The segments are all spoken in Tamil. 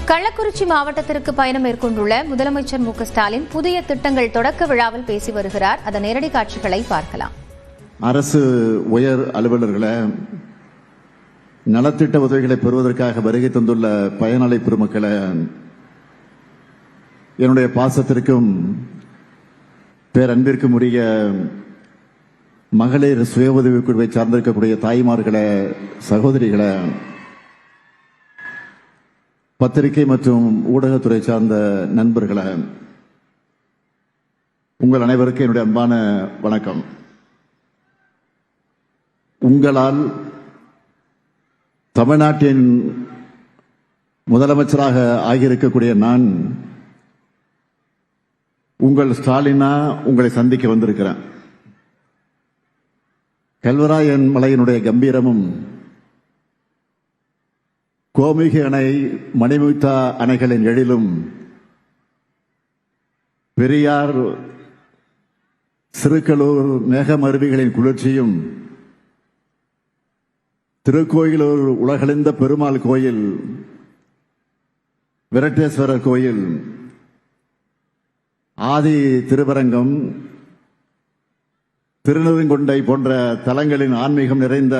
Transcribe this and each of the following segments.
கள்ளக்குறிச்சி மாவட்டத்திற்கு பயணம் மேற்கொண்டுள்ள முதலமைச்சர் மு க ஸ்டாலின் புதிய திட்டங்கள் தொடக்க விழாவில் பேசி வருகிறார். அதன் நேரடி காட்சிகளை பார்க்கலாம். அரசு உயர் அலுவலர்களை நலத்திட்ட உதவிகளை பெறுவதற்காக வருகை தந்துள்ள பயனாளி பெருமக்களை என்னுடைய பாசத்திற்கும் பேரன்பிற்கும் உரிய மகளிர் சுய உதவிக் குழுவை சார்ந்திருக்கக்கூடிய தாய்மார்களை, சகோதரிகளை, பத்திரிகை மற்றும் ஊடகத்துறை சார்ந்த நண்பர்களை, உங்கள் அனைவருக்கும் என்னுடைய அன்பான வணக்கம். உங்களால் தமிழ்நாட்டின் முதலமைச்சராக ஆகியிருக்கக்கூடிய நான் உங்கள் ஸ்டாலினா உங்களை சந்திக்க வந்திருக்கிறேன். கல்வராயன் மலையினுடைய கம்பீரமும், கோமிகை அணை, மணிமுக்தா அணைகளின் எழிலும், பெரியார், சிறுக்களூர் மேகமருவிகளின் குளிர்ச்சியும், திருக்கோயிலூர் உலகளந்த பெருமாள் கோயில், விரட்டேஸ்வரர் கோயில், ஆதி திருவரங்கம், திருநெடுங்கொண்டை போன்ற தலங்களின் ஆன்மீகம் நிறைந்த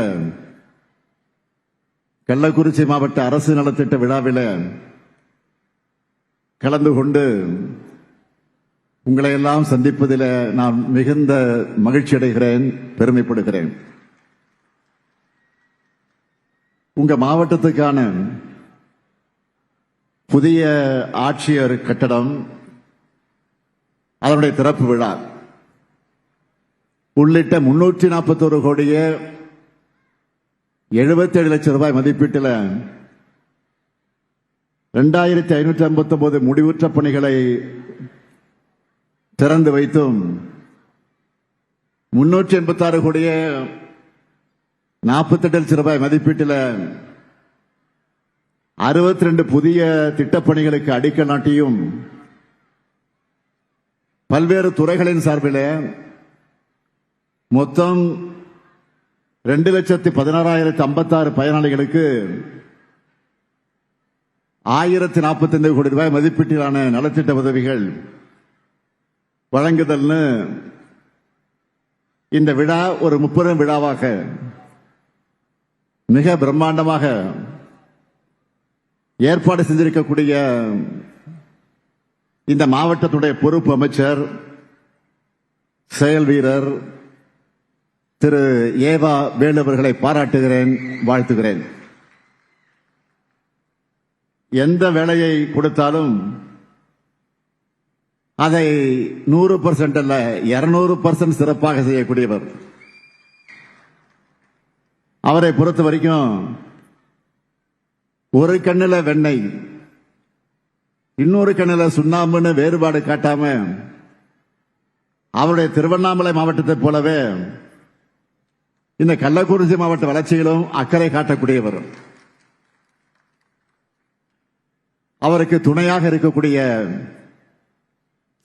கள்ளக்குறிச்சி மாவட்ட அரசு நலத்திட்ட விழாவில் கலந்து கொண்டு உங்களை எல்லாம் சந்திப்பதில் நான் மிகுந்த மகிழ்ச்சி அடைகிறேன், பெருமைப்படுகிறேன். உங்க மாவட்டத்துக்கான புதிய ஆட்சியர் கட்டடம், அதனுடைய திறப்பு விழா உள்ளிட்ட 341 கோடியே 77 லட்சம் ரூபாய் மதிப்பீட்டில் 2559 முடிவுற்ற பணிகளை திறந்து வைத்தும் 386 கோடியே 48 லட்சம் ரூபாய் மதிப்பீட்டில் 62 புதிய திட்டப்பணிகளுக்கு அடிக்கல் நாட்டியும் பல்வேறு துறைகளின் சார்பில் மொத்தம் 2,16,056 பயனாளிகளுக்கு 1,045 கோடி ரூபாய் மதிப்பீட்டிலான நலத்திட்ட உதவிகள் வழங்குதல்னு இந்த விழா ஒரு முப்பெரும் விழாவாக மிக பிரம்மாண்டமாக ஏற்பாடு செஞ்சிருக்கக்கூடிய இந்த மாவட்டத்துடைய பொறுப்பு அமைச்சர், செயல் வீரர் திரு ஏவா வேலு அவர்களை பாராட்டுகிறேன், வாழ்த்துகிறேன். எந்த வேலையை கொடுத்தாலும் அதை 100% அல்ல 200% சிறப்பாக செய்யக்கூடியவர். அவரை பொறுத்த வரைக்கும் ஒரு கண்ணில் வெண்ணெய், இன்னொரு கண்ணில் சுண்ணாம்புன்னு வேறுபாடு காட்டாம அவருடைய திருவண்ணாமலை மாவட்டத்தை போலவே இந்த கள்ளக்குறிச்சி மாவட்ட வளர்ச்சியிலும் அக்கறை காட்டக்கூடியவர். அவருக்கு துணையாக இருக்கக்கூடிய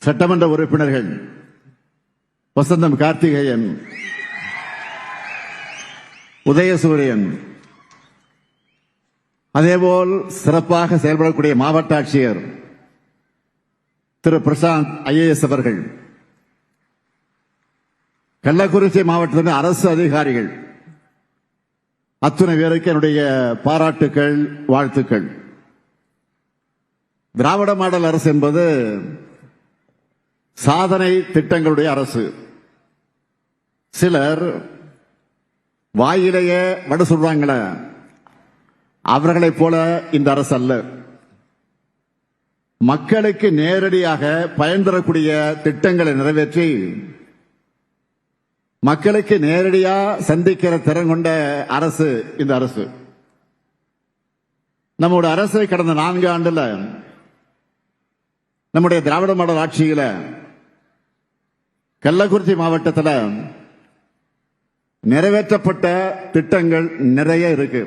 சட்டமன்ற உறுப்பினர்கள் வசந்தம் கார்த்திகேயன், உதயசூரியன், அதேபோல் சிறப்பாக செயல்படக்கூடிய மாவட்ட ஆட்சியர் திரு பிரசாந்த் IAS அவர்கள், கள்ளக்குறிச்சி மாவட்டத்தின் அரசு அதிகாரிகள் அத்துணை பேருக்கு என்னுடைய பாராட்டுக்கள், வாழ்த்துக்கள். திராவிட மாடல் அரசு என்பது சாதனை திட்டங்களுடைய அரசு. சிலர் வாயிலேயே வட சொல்றாங்கள, அவர்களைப் போல இந்த அரசு அல்ல. மக்களுக்கு நேரடியாக பயன் தரக்கூடிய திட்டங்களை நிறைவேற்றி மக்களுக்கு நேரடியா சந்திக்கிற திறன் கொண்ட அரசு இந்த அரசு. நம்முடைய அரசு கடந்த 4 ஆண்டுல நம்முடைய திராவிட மாடல் ஆட்சியில கள்ளக்குறிச்சி மாவட்டத்தில் நிறைவேற்றப்பட்ட திட்டங்கள் நிறைய இருக்கு.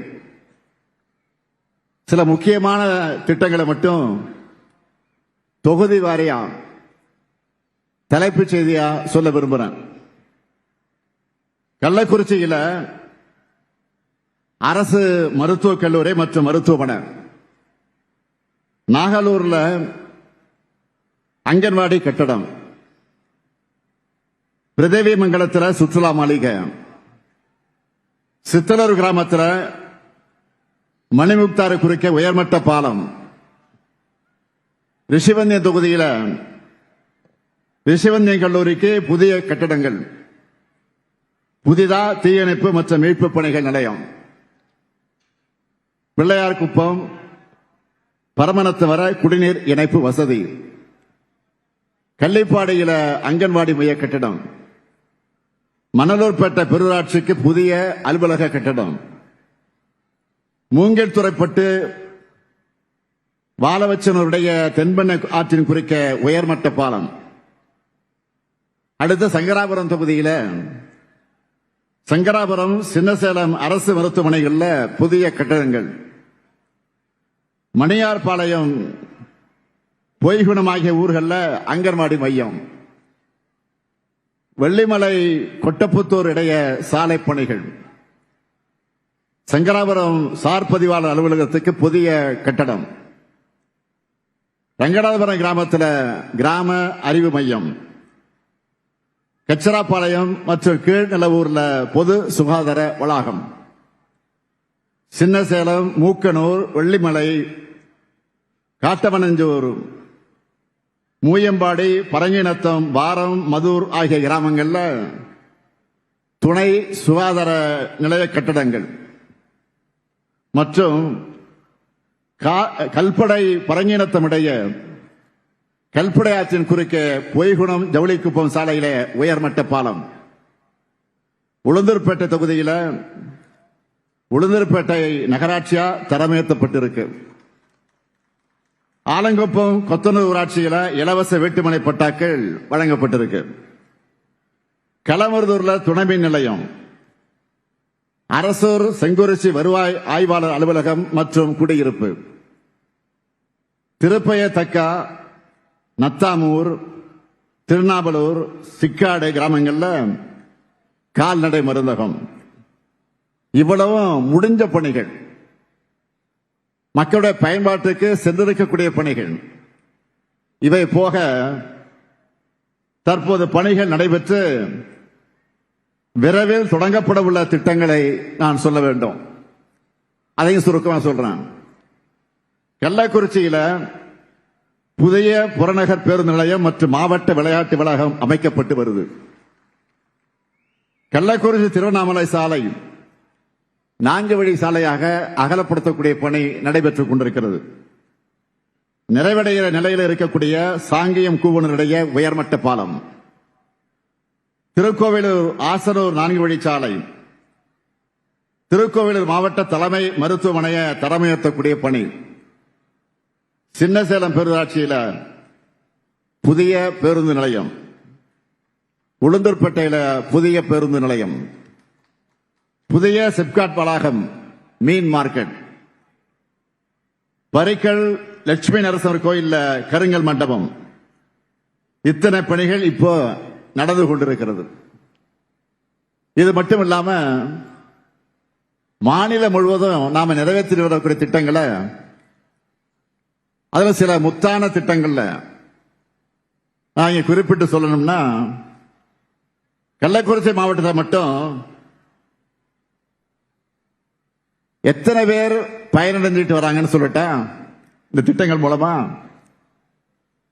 சில முக்கியமான திட்டங்களை மட்டும் தொகுதி வாரியா தலைப்புச் செய்தியா சொல்ல விரும்புறேன். கள்ளக்குறிச்சியில் அரசு மருத்துவக் கல்லூரி மற்றும் மருத்துவமனை நாகலூர்ல அங்கன்வாடி கட்டடம், பிரதேவி மங்கலத்தில் சுற்றுலா மாளிகை, சித்தலூர் கிராமத்தில் மணிமுக்தாறு குறுக்கே உயர்மட்ட பாலம், ரிஷிவந்தியம் தொகுதியில் ரிஷிவந்தியம் கல்லூரிக்கு புதிய கட்டடங்கள், புதிதா தீயணைப்பு மற்றும் மீட்பு பணிகள் நிலையம், பிள்ளையார் குப்பம் பரமனத்து வர குடிநீர் இணைப்பு வசதி, கள்ளிப்பாடியில அங்கன்வாடி மைய கட்டடம், மணலூர்பேட்டை பெருராட்சிக்கு புதிய அலுவலக கட்டடம், மூங்கில் துறைப்பட்டு வாழவச்சனருடைய தென்பெண்ணை ஆற்றின் குறுக்க உயர்மட்ட பாலம், அடுத்த சங்கராபுரம் தொகுதியில சங்கராபுரம் சின்னசேலம் அரசு மருத்துவமனைகளில் புதிய கட்டடங்கள், மணியார்பாளையம் பொய்குணம் ஆகிய ஊர்களில் அங்கன்வாடி மையம், வெள்ளிமலை கொட்டப்புத்தூர் இடையே சாலை பணிகள், சங்கராபுரம் சார் பதிவாளர் அலுவலகத்துக்கு புதிய கட்டடம், ரங்கநாதபுரம் கிராமத்தில் கிராம அறிவு மையம், கச்சராப்பாளையம் மற்றும் கீழ்நிலவூர்ல பொது சுகாதார வளாகம், சின்னசேலம் மூக்கனூர் வெள்ளிமலை காட்டமனஞ்சூர் மூயம்பாடி பரங்கிநத்தம் வாரம் மதூர் ஆகிய கிராமங்களில் துணை சுகாதார நிலைய கட்டடங்கள் மற்றும் கல்படை பரங்கிநத்தம் இடைய கல்படை ஆற்றின் குறுக்கே பொய்குணம் ஜவுளிக்குப்பம் சாலையில உயர்மட்ட பாலம், உளுந்தூர்பேட்டை தொகுதியில உளுந்தூர்பேட்டை நகராட்சியா தரமுயர்த்தப்பட்டிருக்கு. ஆலங்குப்பம் கொத்தனூர் ஊராட்சியில இலவச வீட்டுமனை பட்டாக்கள் வழங்கப்பட்டிருக்கு. களமருதூர்ல துணைமின் நிலையம், அரசூர் செங்குறிச்சி வருவாய் ஆய்வாளர் அலுவலகம் மற்றும் குடியிருப்பு, திருப்பயத்தக்கா நத்தாமூர் திருநாவலூர் சிக்காடு கிராமங்களில் கால்நடை மருந்தகம். இவ்வளவும் முடிஞ்ச பணிகள், மக்களுடைய பயன்பாட்டுக்கு சென்றிருக்கக்கூடிய பணிகள். இவை போக தற்போது பணிகள் நடைபெற்று விரைவில் தொடங்கப்பட உள்ள திட்டங்களை நான் சொல்ல வேண்டும். அதையும் சுருக்கமாக சொல்றேன். கள்ளக்குறிச்சியில புதிய புறநகர் பேருந்து நிலையம் மற்றும் மாவட்ட விளையாட்டு வளாகம் அமைக்கப்பட்டு வருது. கள்ளக்குறிச்சி திருவண்ணாமலை சாலை 4 வழி சாலையாக அகலப்படுத்தக்கூடிய பணி நடைபெற்றுக் கொண்டிருக்கிறது. நிறைவடைகிற நிலையில் இருக்கக்கூடிய சாங்கியம் கூவனருடைய உயர்மட்ட பாலம், திருக்கோவிலூர் ஆசனூர் 4 வழி சாலை, திருக்கோவிலூர் மாவட்ட தலைமை மருத்துவமனையை தரமுயர்த்தக்கூடிய பணி, சின்னசேலம் பேரூராட்சியில புதிய பேருந்து நிலையம், உளுந்தூர்பேட்டையில புதிய பேருந்து நிலையம், புதிய சிப்காட் வளாகம், மீன் மார்க்கெட், பரிக்கல் லட்சுமி நரசிம்மர் கோயில்ல கருங்கல் மண்டபம். இத்தனை பணிகள் இப்போ நடந்து கொண்டிருக்கிறது. இது மட்டும் இல்லாம மாநிலம் முழுவதும் நாம நிறைவேற்றி வரக்கூடிய திட்டங்களை, அதுல சில முத்தான திட்டங்கள்ல நான் இங்க குறிப்பிட்டு சொல்லணும்னா, கள்ளக்குறிச்சி மாவட்டத்தில் மட்டும் எத்தனை பேர் பயனடைஞ்சிட்டு வராங்கன்னு சொல்லட்டா, இந்த திட்டங்கள் மூலமா.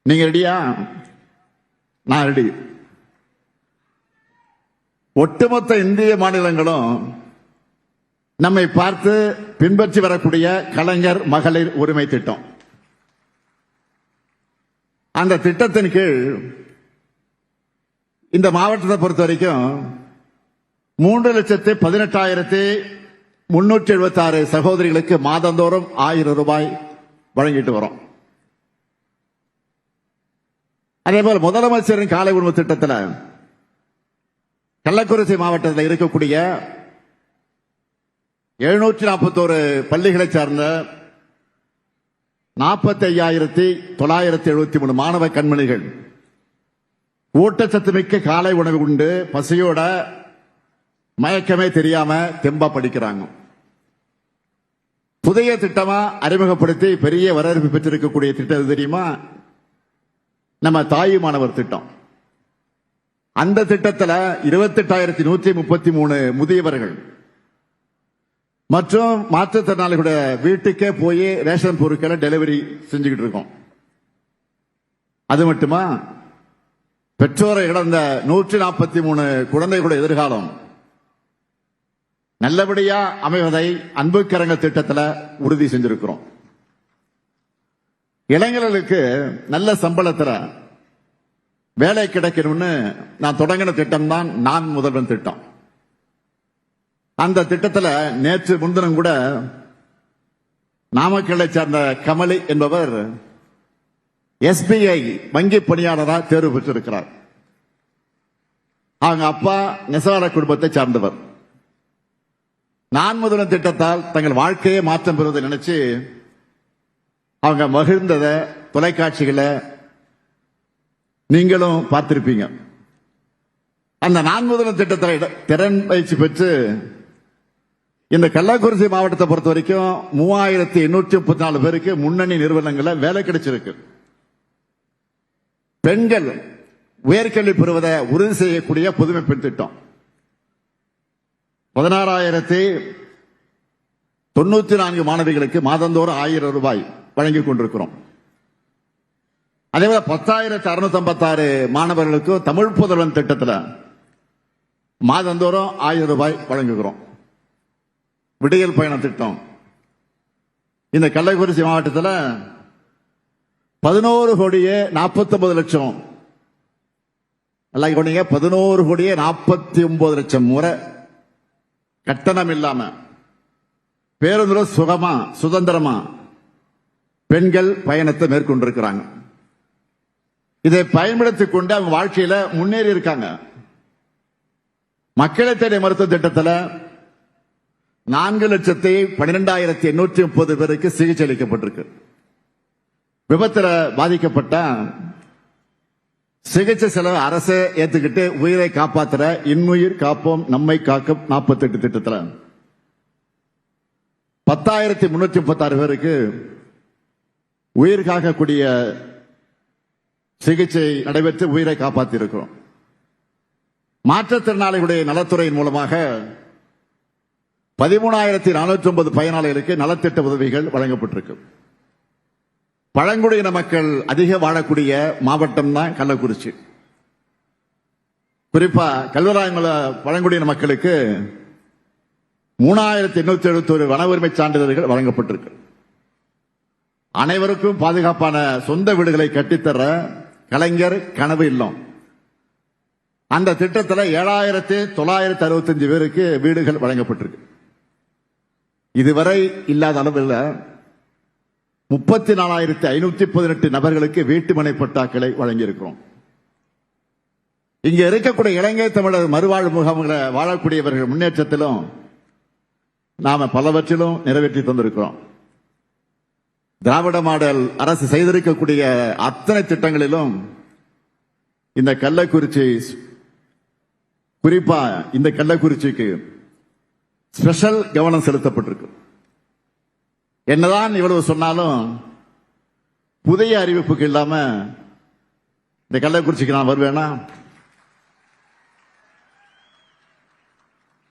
நீங்க ரெடியா? நான் ரெடி. ஒட்டுமொத்த இந்திய மாநிலங்களும் நம்மை பார்த்து பின்பற்றி வரக்கூடிய கலைஞர் மகளிர் உரிமை திட்டம். அந்த திட்டத்தின் கீழ் இந்த மாவட்டத்தை பொறுத்த வரைக்கும் 3,18,376 சகோதரிகளுக்கு மாதந்தோறும் 1000 ரூபாய் வழங்கிட்டு வரோம். அதேபோல் முதலமைச்சரின் காலை உணவு திட்டத்தில் கள்ளக்குறிச்சி மாவட்டத்தில் இருக்கக்கூடிய 741 பள்ளிகளை சார்ந்த 45,973 மாணவ கண்மணிகள் ஊட்டச்சத்து மிக்க காலை உணவு உண்டு பசியோட மயக்கமே தெரியாம தெம்பா படிக்கிறாங்க. புதிய திட்டமா அறிமுகப்படுத்தி பெரிய வரவேற்பு பெற்றிருக்கக்கூடிய திட்டம் எது தெரியுமா? நம்ம தாயுமானவர் திட்டம். அந்த திட்டத்தில் 28,133 முதியவர்கள் மற்றும் மாற்றுத்திறனாளிகளுடைய வீட்டுக்கே போய் ரேஷன் பொருட்களை டெலிவரி செஞ்சுக்கிட்டு இருக்கோம். அது மட்டுமா, பெற்றோரை இழந்த 143 குழந்தைகளுடைய எதிர்காலம் நல்லபடியா அமைவதை அன்புக்கரங்க திட்டத்தில் உறுதி செஞ்சிருக்கிறோம். இளைஞர்களுக்கு நல்ல சம்பளத்தில் வேலை கிடைக்கணும்னு நான் தொடங்கின திட்டம் தான் நான் முதல்வன் திட்டம். அந்த திட்டத்தில் நேற்று முன்தினம் கூட நாமக்கல்லை சேர்ந்த கமலி என்பவர் SBI வங்கி பணியாளராக தேர்வு பெற்றிருக்கிறார். அவங்க அப்பா நெசவாளர் குடும்பத்தை சார்ந்தவர். நான் முதல்வன் திட்டத்தால் தங்கள் வாழ்க்கையை மாற்றம் பெறுவதை நினைச்சு அவங்க மகிழ்ந்தத தொலைக்காட்சிகளை நீங்களும் பார்த்திருப்பீங்க. அந்த நான் முதல்வன் திட்டத்தில் திறன் பயிற்சி பெற்று இந்த கள்ளக்குறிச்சி மாவட்டத்தை பொறுத்த வரைக்கும் 3,834 பேருக்கு முன்னணி நிறுவனங்களில் வேலை கிடைச்சிருக்கு. பெண்கள் உயர்கல்வி பெறுவதை உறுதி செய்யக்கூடிய புதுமை பெண் திட்டம் 16,094 மாணவிகளுக்கு மாதந்தோறும் 1,000 ரூபாய் வழங்கிக் கொண்டிருக்கிறோம். அதேபோல 10,656 மாணவர்களுக்கு தமிழ் புதல்வன் திட்டத்தில் மாதந்தோறும் 1,000 ரூபாய் வழங்குகிறோம். விடியல் பயண திட்டம் இந்த கள்ளக்குறிச்சி மாவட்டத்தில் 11,49,00,000 11,49,00,000 முறை கட்டணம் இல்லாம பேருந்துல சுகமா சுதந்திரமா பெண்கள் பயணத்தை மேற்கொண்டிருக்கிறாங்க. இதை பயன்படுத்திக் கொண்டு அவங்க வாழ்க்கையில முன்னேறி இருக்காங்க. மக்களை தேடி மருத்துவ திட்டத்தில் 4,12,830 பேருக்கு சிகிச்சை அளிக்கப்பட்டிருக்கு. விபத்துல பாதிக்கப்பட்ட சிகிச்சை செலவு அரசு ஏத்துக்கிட்டு உயிரை காப்பாற்றுற இன்னுயிர் காப்போம் நம்மை காக்கும் 48 திட்டத்தில் 10,336 பேருக்கு உயிர் காக்கக்கூடிய சிகிச்சை நடைபெற்று உயிரை காப்பாற்றி இருக்கிறோம். மாற்றுத்திறனாளிகளுடைய நலத்துறையின் மூலமாக 13,409 பயனாளிகளுக்கு நலத்திட்ட உதவிகள் வழங்கப்பட்டிருக்கு. பழங்குடியின மக்கள் அதிக வாழக்கூடிய மாவட்டம் தான் கள்ளக்குறிச்சி. குறிப்பா கல்வராயமல பழங்குடியின மக்களுக்கு 3,871 வன உரிமை சான்றிதழ்கள் வழங்கப்பட்டிருக்கு. அனைவருக்கும் பாதுகாப்பான சொந்த வீடுகளை கட்டித்தர கலைஞர் கனவு இல்லம் அந்த திட்டத்தில் 7,965 பேருக்கு வீடுகள் வழங்கப்பட்டிருக்கு. இதுவரை இல்லாத அளவில் 34,518 நபர்களுக்கு வீட்டுமனை பட்டாக்களை வழங்கியிருக்கிறோம். இங்க இருக்கக்கூடிய இலங்கை தமிழர் மறுவாழ்வு முகாம்களை வாழக்கூடியவர்கள் முன்னேற்றத்திலும் நாம பலவற்றிலும் நிறைவேற்றி தந்திருக்கிறோம். திராவிட மாடல் அரசு செய்திருக்கக்கூடிய அத்தனை திட்டங்களிலும் இந்த கள்ளக்குறிச்சி குறிப்பா இந்த கள்ளக்குறிச்சிக்கு ஸ்பெஷல் கவனம் செலுத்தப்பட்டிருக்கு. என்னதான் இவ்வளவு சொன்னாலும் புதிய அறிவிப்புக்கு இல்லாம இந்த கள்ளக்குறிச்சிக்கு நான் வருவேனா?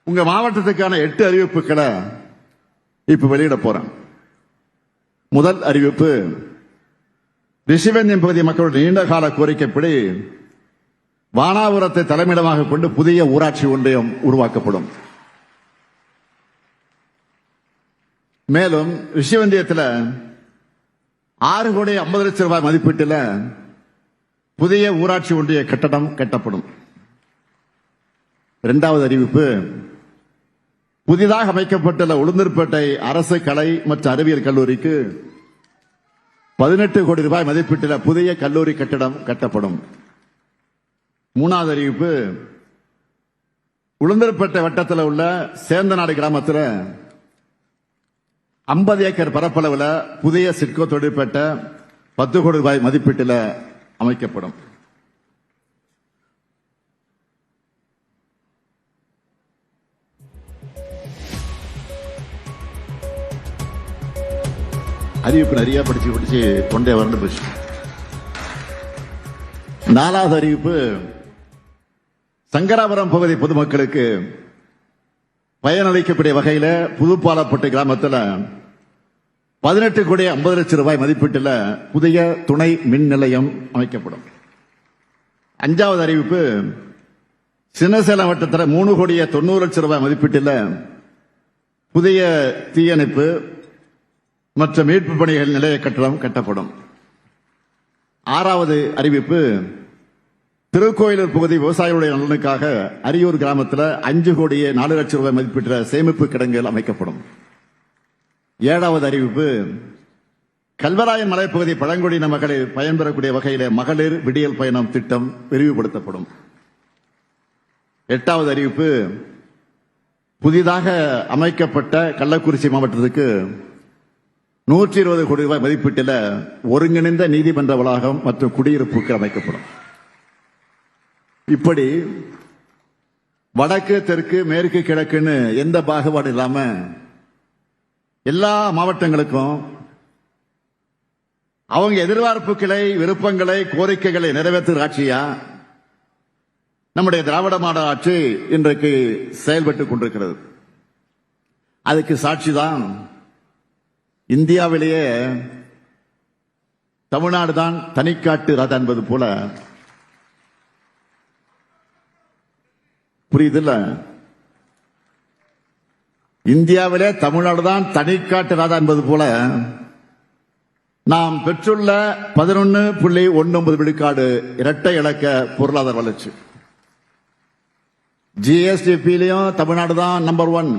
உங்க மாவட்டத்துக்கான 8 அறிவிப்புகளை இப்ப வெளியிட போறேன். முதல் அறிவிப்பு, ரிஷிவந்தியம் பகுதி மக்களுடைய நீண்டகால கோரிக்கைப்படி வானாபுரத்தை தலைமையிடமாக கொண்டு புதிய ஊராட்சி ஒன்றியம் உருவாக்கப்படும். மேலும் ரிஷிவந்தியத்தில் 6,50,00,000 ரூபாய் மதிப்பீட்டில் புதிய ஊராட்சி ஒன்றிய கட்டடம் கட்டப்படும். இரண்டாவது அறிவிப்பு, புதிதாக அமைக்கப்பட்டுள்ள உளுந்தூர்பேட்டை அரசு கலை மற்றும் அறிவியல் கல்லூரிக்கு 18 கோடி ரூபாய் மதிப்பீட்டில் புதிய கல்லூரி கட்டடம் கட்டப்படும். மூணாவது அறிவிப்பு, உளுந்தூர்பேட்டை வட்டத்தில் உள்ள சேந்தநாடு கிராமத்தில் 50 ஏக்கர் பரப்பளவில் புதிய சிட்கோ தொழிற்பேட்டை 10 கோடி ரூபாய் மதிப்பீட்டில் அமைக்கப்படும். அறிவிப்பு நிறைய படிச்சு கொண்டே வறண்டு போச்சு. 4வது அறிவிப்பு, சங்கராபுரம் பகுதி பொதுமக்களுக்கு பயனளிக்கக்கூடிய வகையில புதுப்பாலப்பட்டு கிராமத்தில் 18 கோடி 50 லட்சம் ரூபாய் மதிப்பீட்டில் புதிய துணை மின் நிலையம் அமைக்கப்படும். 5வது அறிவிப்பு, சின்னசேலம் வட்டத்தில் 3 கோடி 90 லட்சம் ரூபாய் மதிப்பீட்டில் புதிய தீயணைப்பு மற்றும் மீட்பு பணிகள் நிலைய கட்டடம் கட்டப்படும். 6வது அறிவிப்பு, திருக்கோயிலூர் பகுதி விவசாயிகளுடைய நலனுக்காக அரியூர் கிராமத்தில் 5 கோடி 4 லட்சம் ரூபாய் மதிப்பீட்டில் சேமிப்பு கிடங்குகள் அமைக்கப்படும். 7வது அறிவிப்பு, கல்வராயன் மலைப்பகுதி பழங்குடியின மகளிர் பயன்பெறக்கூடிய வகையில் மகளிர் விடியல் பயணம் திட்டம் விரிவுபடுத்தப்படும். 8வது அறிவிப்பு, புதிதாக அமைக்கப்பட்ட கள்ளக்குறிச்சி மாவட்டத்துக்கு 120 கோடி ரூபாய் மதிப்பீட்டில் ஒருங்கிணைந்த நீதிமன்ற வளாகம் மற்றும் குடியிருப்புக்கு அமைக்கப்படும். இப்படி வடக்கு தெற்கு மேற்கு கிழக்குன்னு எந்த பாகுபாடு இல்லாம எல்லா மாவட்டங்களுக்கும் அவங்க எதிர்பார்ப்புகளை, விருப்பங்களை, கோரிக்கைகளை நிறைவேற்றுகிற ஆட்சியா நம்முடைய திராவிட மாடல் ஆட்சி இன்றைக்கு செயல்பட்டுக் கொண்டிருக்கிறது. அதுக்கு சாட்சிதான் இந்தியாவிலேயே தமிழ்நாடு தான் தனிக்காட்டு ராஜா என்பது போல. புரியுதுல்ல? இந்தியாவிலே தமிழ்நாடு தான் தனிக்காட்டு ராஜா என்பது போல நாம் பெற்றுள்ள 11.19 விழுக்காடு இரட்டை இலக்க பொருளாதார வளர்ச்சி. ஜிஎஸ்டிபியிலையும் தமிழ்நாடு தான் நம்பர் 1.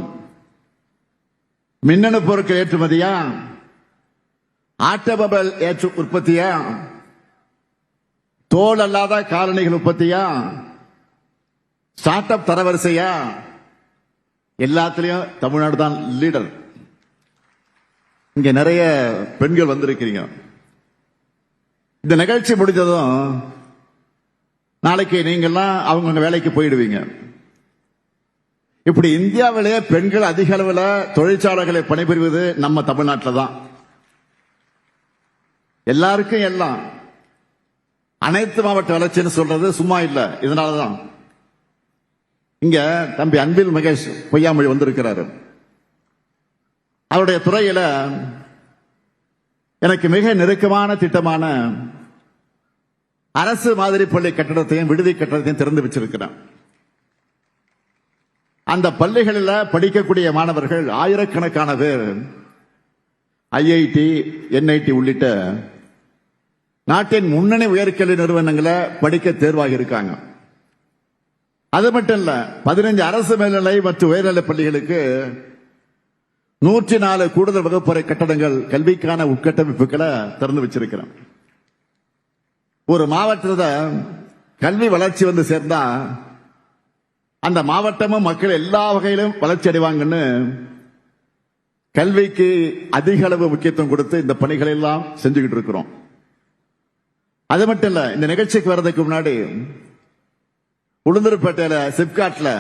மின்னணு பொருட்கள் ஏற்றுமதியா, ஆட்டோமொபைல் உற்பத்தியா, தோல் அல்லாத காலணிகள் உற்பத்தியா, ஸ்டார்ட் அப் தரவரிசையா, எல்லாத்திலையும் தமிழ்நாடு தான் லீடர். இங்க நிறைய பெண்கள் வந்திருக்கிறீங்க. இந்த நிகழ்ச்சி முடிஞ்சதும் நாளைக்கு நீங்கெல்லாம் அவங்க வேலைக்கு போயிடுவீங்க. இப்படி இந்தியாவிலேயே பெண்கள் அதிக அளவில் தொழிற்சாலைகளை பணிபுரிவது நம்ம தமிழ்நாட்டில் தான். எல்லாருக்கும் எல்லாம் அனைத்து மாவட்ட வளர்ச்சின்னு சொல்றது சும்மா இல்ல. இதனாலதான் இங்க தம்பி அன்பில் மகேஷ் பொய்யாமொழி வந்திருக்கிறாரு. அவருடைய துறையில எனக்கு மிக நெருக்கமான திட்டமான அரசு மாதிரி பள்ளி கட்டடத்தையும் விடுதி கட்டடத்தையும் திறந்து வச்சிருக்கிறார். அந்த பள்ளிகளில் படிக்கக்கூடிய மாணவர்கள் ஆயிரக்கணக்கான பேர் ஐஐடி, என்ஐடி உள்ளிட்ட நாட்டின் முன்னணி உயர்கல்வி நிறுவனங்களை படிக்க தேர்வாகி இருக்காங்க. அது மட்டும் இல்ல, 15 அரசு மேல்நிலை மற்றும் உயர்நிலை பள்ளிகளுக்கு 104 கூடுதல் வகுப்பறை கட்டடங்கள் கல்விக்கான உட்கட்டமைப்புகளை திறந்து வச்சிருக்கிறோம். ஒரு மாவட்டத்தில் கல்வி வளர்ச்சி வந்து சேர்ந்தா அந்த மாவட்டமும் மக்கள் எல்லா வகையிலும் வளர்ச்சி அடைவாங்கன்னு கல்விக்கு அதிக அளவு முக்கியத்துவம் கொடுத்து இந்த பணிகளை எல்லாம் செஞ்சுக்கிட்டு இருக்கிறோம். அது மட்டும் இல்ல, இந்த நிகழ்ச்சிக்கு வர்றதுக்கு முன்னாடி உளுந்தூர்பேட்டையில சிப்காட்ல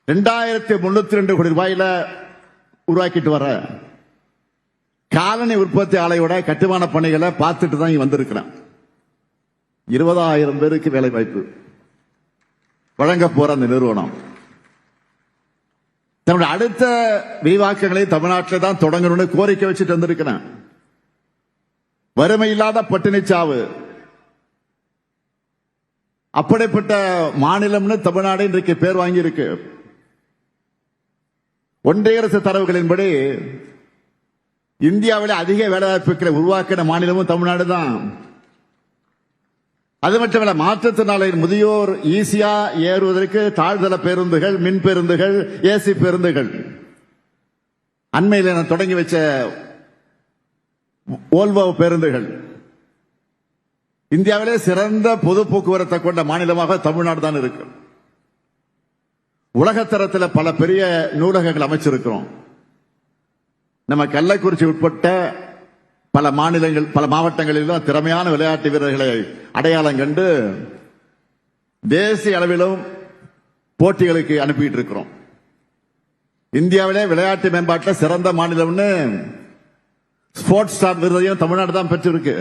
2302 கோடி ரூபாயில உருவாக்கிட்டு வர காலனி உற்பத்தி ஆலையோட கட்டுமான பணிகளை பார்த்துட்டு தான் வந்திருக்கிறேன். 20,000 பேருக்கு வேலை வாய்ப்பு வழங்க போற அந்த நிறுவனம் தன்னுடைய அடுத்த விரிவாக்கங்களை தமிழ்நாட்டில் தான் தொடங்கணும்னு கோரிக்கை வச்சுட்டு வந்திருக்கிறேன். வறுமை இல்லாத பட்டினிச்சாவு அப்படிப்பட்ட மாநிலம்னு தமிழ்நாடு இன்றைக்கு பேர் வாங்கி இருக்கு. ஒன்றிய அரசு தரவுகளின்படி இந்தியாவில் அதிக வேலைவாய்ப்புகளை உருவாக்கின மாநிலமும் தமிழ்நாடு தான். அது மட்டுமல்ல, மாற்றுத்திறனாளிகள் முதியோர் ஈஸியா ஏறுவதற்கு தாழ்தள பேருந்துகள், மின் பேருந்துகள், ஏசி பேருந்துகள், அண்மையில் தொடங்கி வச்ச ஓல்வோ பேருந்துகள், இந்தியாவிலே சிறந்த பொது போக்குவரத்தை கொண்ட மாநிலமாக தமிழ்நாடு தான் இருக்கு. உலகத்தரத்தில் பல பெரிய நூலகங்கள் அமைச்சிருக்கிறோம். நம்ம கள்ளக்குறிச்சி உட்பட்ட பல மாநிலங்கள், பல மாவட்டங்களிலும் திறமையான விளையாட்டு வீரர்களை அடையாளம் கண்டு தேசிய அளவிலும் போட்டிகளுக்கு அனுப்பிட்டு இருக்கிறோம். இந்தியாவிலே விளையாட்டு மேம்பாட்டில் சிறந்த மாநிலம்னு ஸ்போர்ட்ஸ் ஸ்டார் விருதையும் தமிழ்நாடு தான் பெற்றிருக்கு.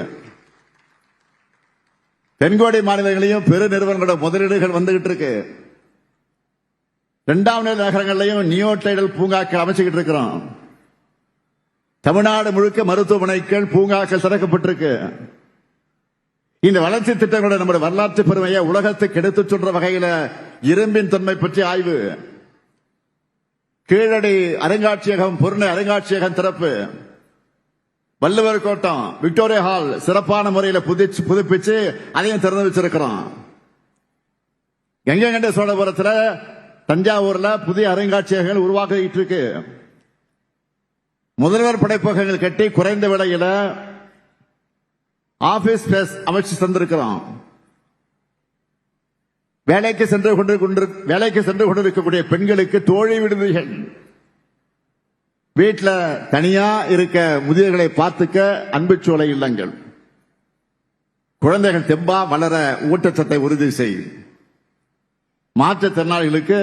தென்கோடி மாநிலங்களையும் பெரு நிறுவனங்களோட முதலீடுகள் வந்துகிட்டு இருக்கு. 2ஆம் நிலை நகரங்களையும் நியோ டைடல் பூங்காக்கள் அமைச்சுக்கிட்டு இருக்கிறோம். தமிழ்நாடு முழுக்க மருத்துவமனைகள் பூங்காக்கள் திறக்கப்பட்டிருக்கு. இந்த வளர்ச்சி திட்டங்களோட நம்முடைய வரலாற்று பெருமையை உலகத்துக்கு எடுத்துச் சொல்ற வகையில இரும்பின் தன்மை பற்றி ஆய்வு, கீழடி அருங்காட்சியகம், பொருணை அருங்காட்சியகம் திறப்பு, வள்ளுவர் கோட்டம், விக்டோரியா ஹால் சிறப்பான முறையில் புதுப்பிச்சு அதையும் திறந்து வச்சிருக்கிறோம். கங்கை சோழபுரத்தில், தஞ்சாவூர்ல புதிய அருங்காட்சியகங்கள் உருவாக்கிட்டு இருக்கு. முதல்வர் படைப்பகங்கள் கட்டி குறைந்த விலையில ஆபீஸ் ஸ்பேஸ் அமைச்சு தந்திருக்கிறோம். வேலைக்கு சென்று கொண்டிருக்கக்கூடிய பெண்களுக்கு தோழி விடுதிகள், வீட்டில் தனியா இருக்க முதியவர்களை பார்த்துக்க அன்புச்சோலை இல்லங்கள், குழந்தைகள் தெம்பா வளர ஊட்டச்சத்தை உறுதி செய்யும். மாற்றுத்திறனாளிகளுக்கு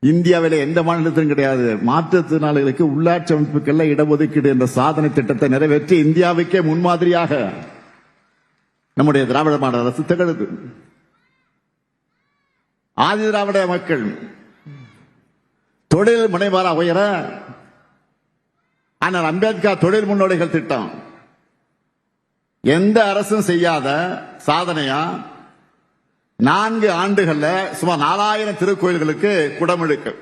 இந்தியாவில் எந்த மாநிலத்திலும் கிடையாது, மாற்றுத்திறனாளிகளுக்கு உள்ளாட்சி அமைப்புகள்ல இடஒதுக்கீடு என்ற சாதனை திட்டத்தை நிறைவேற்றி இந்தியாவுக்கே முன்மாதிரியாக நம்முடைய திராவிட மாடல் அரசு திகழுது. ஆதி திராவிட மக்கள் தொழில் முனைவாரா உயர ஆனால் அம்பேத்கர் தொழில் முன்னோடிகள் திட்டம் எந்த அரசும் செய்யாத சாதனையா 4 ஆண்டுகள்ல சுமார் 4000 திருக்கோயில்களுக்கு குடமுழுக்கு,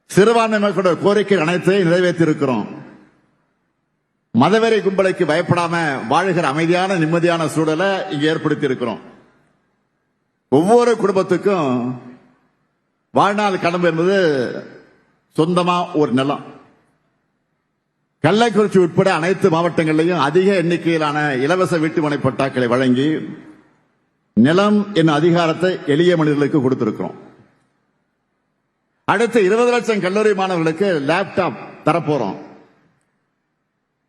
சிறுபான்மை மக்களோட கோரிக்கை அனைத்தையும் நிறைவேற்றி இருக்கிறோம். மதவெறி கும்பலுக்கு பயப்படாம வாழ்கிற அமைதியான நிம்மதியான சூழலை இங்க ஏற்படுத்தி இருக்கிறோம். ஒவ்வொரு குடும்பத்துக்கும் வாழ்நாள் கடமை என்பது சொந்தமா ஒரு நிலம். கள்ளக்குறிச்சி உட்பட அனைத்து மாவட்டங்களிலும் அதிக எண்ணிக்கையிலான இலவச வீட்டுமனை பட்டாக்களை வழங்கி நிலம் என்னும் அதிகாரத்தை எளிய மனிதர்களுக்கு கொடுத்திருக்கிறோம். அடுத்து 20 லட்சம் கல்லூரி மாணவர்களுக்கு லேப்டாப் தரப்போறோம்.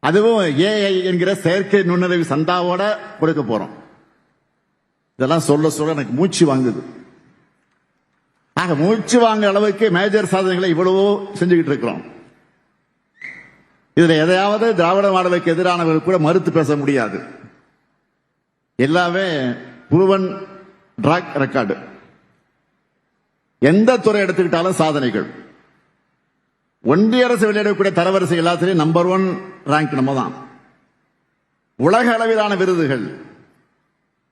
அதுவும் ஏஐ என்கிற செயற்கை நுண்ணறிவு சந்தாவோட கொடுக்க போறோம். இதெல்லாம் சொல்ல சொல்ல எனக்கு மூச்சு வாங்குது. ஆக மூச்சு வாங்க அளவுக்கு மேஜர் சாதனைகளை இவ்வளவோ செஞ்சுக்கிட்டு இருக்கிறோம். இதுல எதையாவது திராவிட மாடலுக்கு எதிரானவர்கள் கூட மறுத்து பேச முடியாது. எல்லாமே புருவன் ட்ராக் ரெக்கார்டு. எந்த துறை எடுத்துக்கிட்டாலும் சாதனைகள். ஒன்றிய அரசு வெளியிடக்கூடிய தரவரிசை எல்லாத்திலையும் நம்பர் 1 ரேங்க் நம்ம தான். உலக அளவிலான விருதுகள்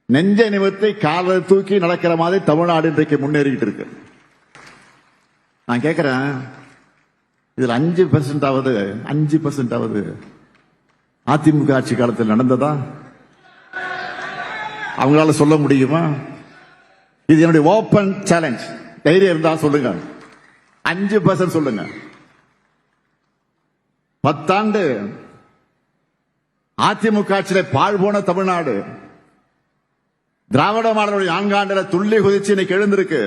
நெஞ்சை நிமிர்த்தி காலை தூக்கி நடக்கிற மாதிரி தமிழ்நாடு இன்றைக்கு முன்னேறிக்கிட்டு இருக்கு. நான் கேட்கிறேன், இதுல 5% ஆவது அதிமுக ஆட்சி காலத்தில் நடந்ததா? அவங்களால சொல்ல முடியுமா? இது என்னுடைய ஓபன் சேலஞ்ச். தைரியம் இருந்தா சொல்லுங்க, 5% சொல்லுங்க. 10 ஆண்டு அதிமுக ஆட்சியில பாழ் போன தமிழ்நாடு திராவிட மாடலுடைய 4 ஆண்டுல துள்ளி குதிச்சு இன்னைக்கு எழுந்திருக்கு.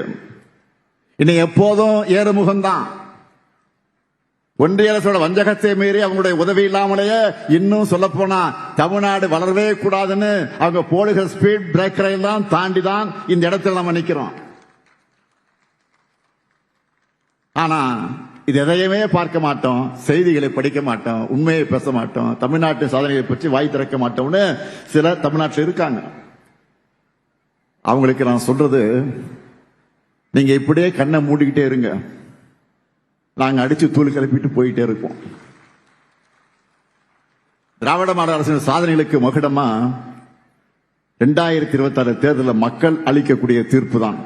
இன்னைக்கு எப்போதும் ஏறுமுகம்தான். ஒன்றிய அரசோட வஞ்சகத்தை மீறி அவங்களுடைய உதவி இல்லாமலேயே இன்னும் சொல்ல போனா தமிழ்நாடு வளரவே கூடாதுன்னு அவங்க போடுகிற ஸ்பீட் பிரேக்கரை எல்லாம் தாண்டி தான் இந்த இடத்துல நம்ம நிக்கிறோம். ஆனா இது எதையுமே பார்க்க மாட்டோம், செய்திகளை படிக்க மாட்டோம், உண்மையை பேச மாட்டோம், தமிழ்நாட்டு சாதனைகளை பற்றி வாய் திறக்க மாட்டோம்னு சில தமிழ்நாட்டில் இருக்காங்க. அவங்களுக்கு நான் சொல்றது, நீங்க இப்படியே கண்ணை மூடிக்கிட்டே இருங்க, நாங்க அடிச்சு தூள் கிளப்பிட்டு போயிட்டே இருப்போம். திராவிட மாடல் அரசின் சாதனைகளுக்கு மகுடமா 2026 தேர்தலில் மக்கள் அளிக்கக்கூடிய தீர்ப்பு தான்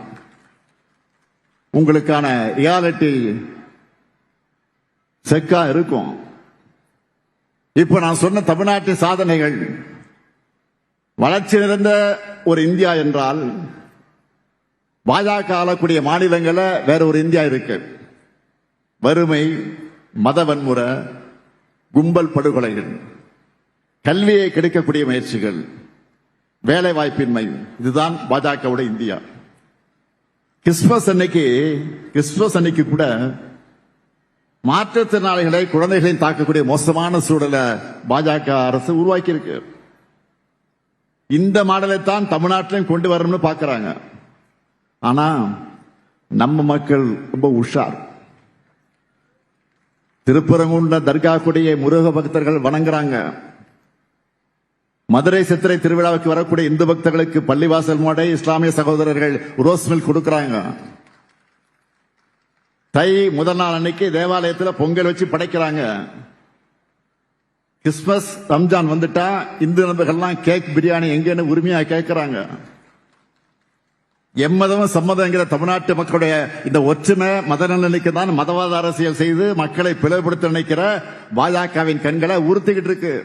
உங்களுக்கான ரியாலிட்டி செக்கா இருக்கும். இப்ப நான் சொன்ன தமிழ்நாட்டின் சாதனைகள் வளர்ச்சி நிறைந்த ஒரு இந்தியா என்றால் பாஜக ஆளக்கூடிய மாநிலங்களில் வேற ஒரு இந்தியா இருக்கு. வறுமை, மத வன்முறை, கும்பல் படுகொலைகள், கல்வியை கெடுக்கக்கூடிய முயற்சிகள், வேலை வாய்ப்பின்மை, இதுதான் பாஜகவுடைய இந்தியா. கிறிஸ்துமஸ் அன்னைக்கு கூட மாற்றுத்திறனாளிகளை, குழந்தைகளையும் தாக்கக்கூடிய மோசமான சூழலை பாஜக அரசு உருவாக்கி இருக்கு. இந்த மாடலை தான் தமிழ்நாட்டிலும் கொண்டு வரணும்னு பாக்குறாங்க. ஆனா நம்ம மக்கள் ரொம்ப உஷார். திருப்பரங்குன்ற தர்கா கொடியை முருக பக்தர்கள் வணங்குறாங்க. மதுரை சித்திரை திருவிழாவுக்கு வரக்கூடிய இந்து பக்தர்களுக்கு பள்ளிவாசல் மாடை இஸ்லாமிய சகோதரர்கள் ரோஸ் மில்க் கொடுக்கறாங்க. தை முதல் நாள் அன்னைக்கு தேவாலயத்தில் பொங்கல் வச்சு படைக்கிறாங்க. கிறிஸ்துமஸ் ரம்ஜான் வந்துட்டா இந்து நண்பர்கள்லாம் கேக் பிரியாணி எங்கன்னு உரிமையா கேட்கிறாங்க. எம்மதமும் சம்மதங்கிற தமிழ்நாட்டு மக்களுடைய இந்த ஒற்றுமை மத நலனுக்கு தான் மதவாத அரசியல் செய்து மக்களை பிளவுபடுத்த நினைக்கிற பாஜகவின் கண்களை உறுத்திக்கிட்டு இருக்கு.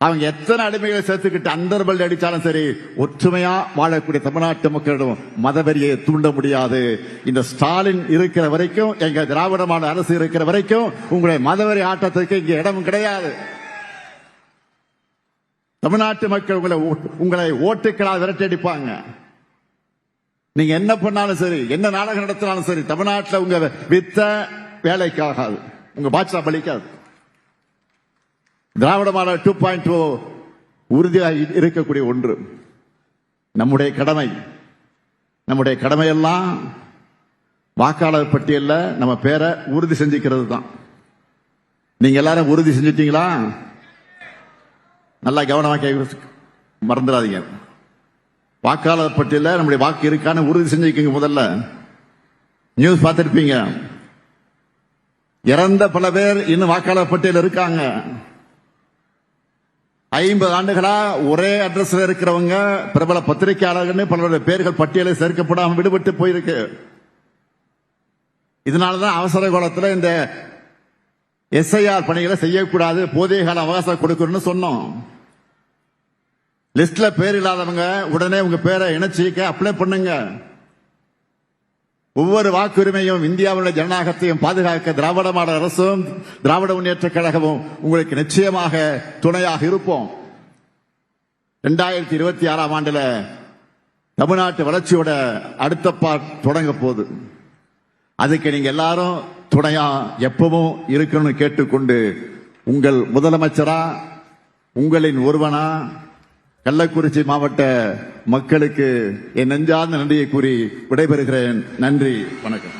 அவங்க எத்தனை அடிமைகளை சேர்த்துக்கிட்டு அந்தர்பல் அடிச்சாலும் சரி, ஒற்றுமையா வாழக்கூடிய தமிழ்நாட்டு மக்களிடம் மதவெறியை தூண்ட முடியாது. இந்த ஸ்டாலின் இருக்கிற வரைக்கும், எங்க திராவிட மாடல் அரசு இருக்கிற வரைக்கும் உங்களுடைய மதவெறி ஆட்டத்திற்கு இங்க இடம் கிடையாது. தமிழ்நாட்டு மக்கள் உங்களை ஓட்டுக்களால் விரட்டடிப்பாங்க. நீங்க என்ன பண்ணாலும் சரி, என்ன நாடகம் நடத்தினாலும் சரி, தமிழ்நாட்டில் உங்க வித்த வேலைக்கு ஆகாது, உங்க பாட்சா பலிக்காது. திராவிட மாடல் 2.0 உறுதியாக இருக்கக்கூடிய ஒன்று. நம்முடைய கடமையெல்லாம் வாக்காளர் பட்டியல்ல நம்ம பேரை உறுதி செஞ்சுக்கிறது தான். நீங்க எல்லாரும் உறுதி செஞ்சிட்டீங்களா? நல்லா கவனமாக மறந்துடாதீங்க. வாக்காளர் பட்டியல நம்முடைய வாக்கு இருக்கான்னு உறுதி செஞ்சுக்கீங்க. முதல்ல நியூஸ் பார்த்திருப்பீங்க, இறந்த பல பேர் இன்னும் வாக்காளர் பட்டியல் இருக்காங்க. 50 ஆண்டுகளா ஒரே அட்ரஸ்ல இருக்கிறவங்க பிரபல பத்திரிகையாளர்கள் பலருடைய பேர்கள் பட்டியலில் சேர்க்கப்படாமல் விடுபட்டு போயிருக்கு. இதனாலதான் அவசர காலத்தில் இந்த எஸ்ஐஆர் பணிகளை செய்யக்கூடாது, போதிய கால அவகாசம் கொடுக்கணும்னு சொன்னோம். லிஸ்ட்ல பேர் இல்லாதவங்க உடனே உங்க பேரை இணைச்சிக்க அப்ளை பண்ணுங்க. ஒவ்வொரு வாக்குரிமையும் இந்தியாவுடைய ஜனநாயகத்தையும் பாதுகாக்க திராவிட மாடல் அரசும் திராவிட முன்னேற்ற கழகமும் உங்களுக்கு நிச்சயமாக துணையாக இருப்போம். 2026ஆம் ஆண்டுல தமிழ்நாட்டு வளர்ச்சியோட அடுத்த பார்ட் தொடங்க போகுது. அதுக்கு நீங்க எல்லாரும் துணையா எப்பவும் இருக்கணும்னு கேட்டுக்கொண்டு, உங்கள் முதலமைச்சரா, உங்களின் ஒருவனா, கள்ளக்குறிச்சி மாவட்ட மக்களுக்கு என் நெஞ்சார்ந்த நன்றியை கூறி விடைபெறுகிறேன். நன்றி, வணக்கம்.